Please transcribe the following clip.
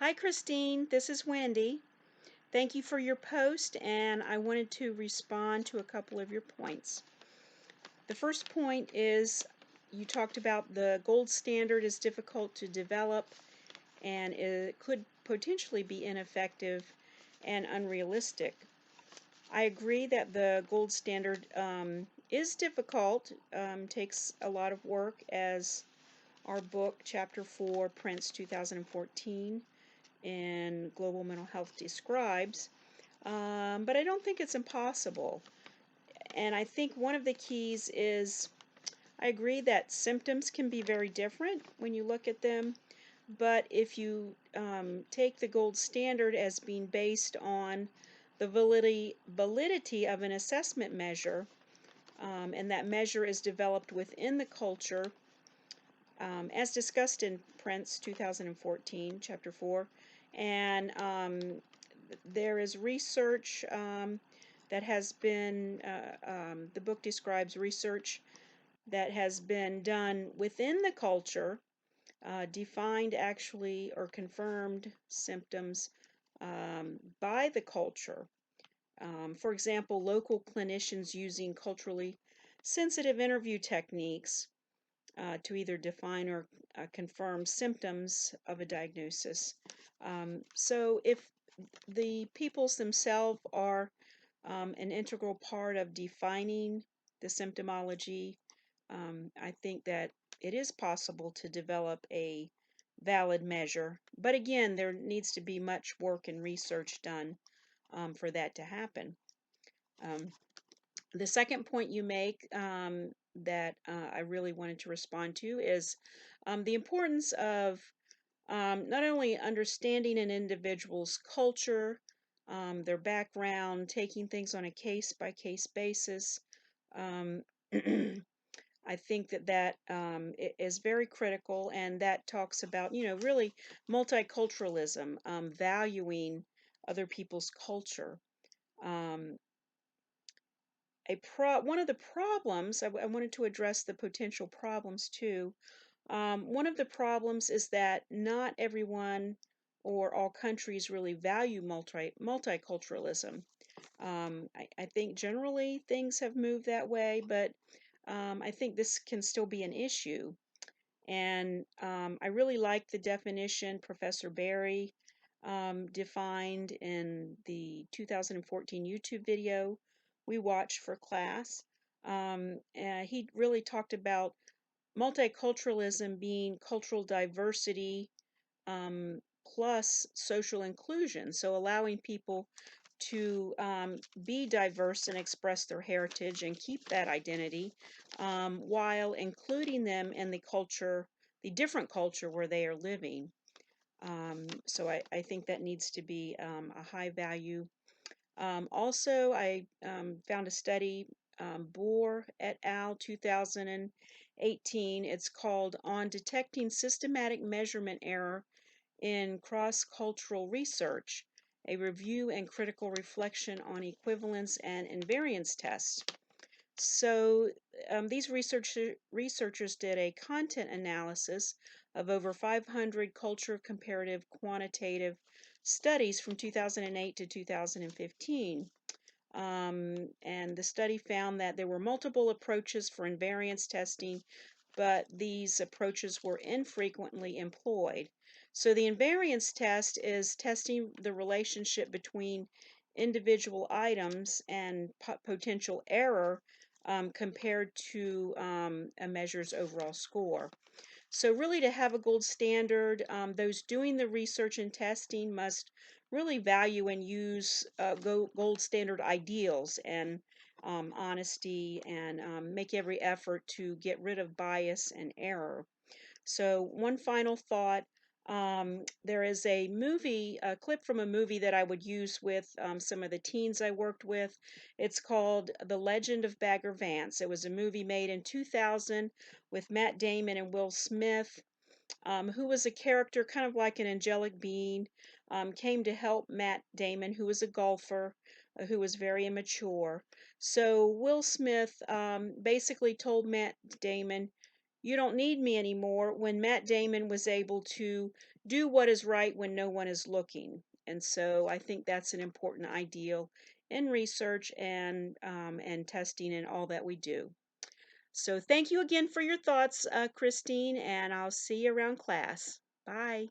Hi, Christine. This is Wendy. Thank you for your post, and I wanted to respond to a couple of your points. The first point is you talked about the gold standard is difficult to develop and it could potentially be ineffective and unrealistic. I agree that the gold standard is difficult, takes a lot of work, as our book, Chapter 4, Prince 2014, in Global Mental Health describes, but I don't think it's impossible. And I think one of the keys is I agree that symptoms can be very different when you look at them, but if you take the gold standard as being based on the validity of an assessment measure, and that measure is developed within the culture, as discussed in Prince 2014, Chapter 4, and there is research that has been, the book describes research that has been done within the culture, defined actually or confirmed symptoms by the culture. For example, local clinicians using culturally sensitive interview techniques to either define or confirm symptoms of a diagnosis. So if the peoples themselves are an integral part of defining the symptomology, I think that it is possible to develop a valid measure. But again, there needs to be much work and research done for that to happen. The second point you make that I really wanted to respond to is the importance of not only understanding an individual's culture, their background, taking things on a case-by-case basis. Um, I think that is very critical, and that talks about, really multiculturalism, valuing other people's culture. Um, one of the problems, I wanted to address the potential problems too. One of the problems is that not everyone or all countries really value multiculturalism. I think generally things have moved that way, but I think this can still be an issue. And I really like the definition Professor Barry defined in the 2014 YouTube video we watched for class. He really talked about multiculturalism being cultural diversity um, plus social inclusion, so allowing people to be diverse and express their heritage and keep that identity, while including them in the culture, the different culture where they are living. So I think that needs to be a high value. Also, I found a study, Boer et al. 2018. It's called On Detecting Systematic Measurement Error in Cross-Cultural Research, a review and critical reflection on equivalence and invariance tests. So these researchers did a content analysis of over 500 culture comparative quantitative studies from 2008 to 2015. And the study found that there were multiple approaches for invariance testing, but these approaches were infrequently employed. So the invariance test is testing the relationship between individual items and potential error compared to a measure's overall score. So really, to have a gold standard, those doing the research and testing must really value and use gold standard ideals and honesty, and make every effort to get rid of bias and error. So one final thought, there is a movie, a clip from a movie that I would use with some of the teens I worked with. It's called The Legend of Bagger Vance. It was a movie made in 2000 with Matt Damon and Will Smith, who was a character kind of like an angelic being, came to help Matt Damon, who was a golfer, who was very immature. So Will Smith basically told Matt Damon, You don't need me anymore when Matt Damon was able to do what is right when no one is looking. And so I think that's an important ideal in research and testing and all that we do. So thank you again for your thoughts, Christine, and I'll see you around class. Bye.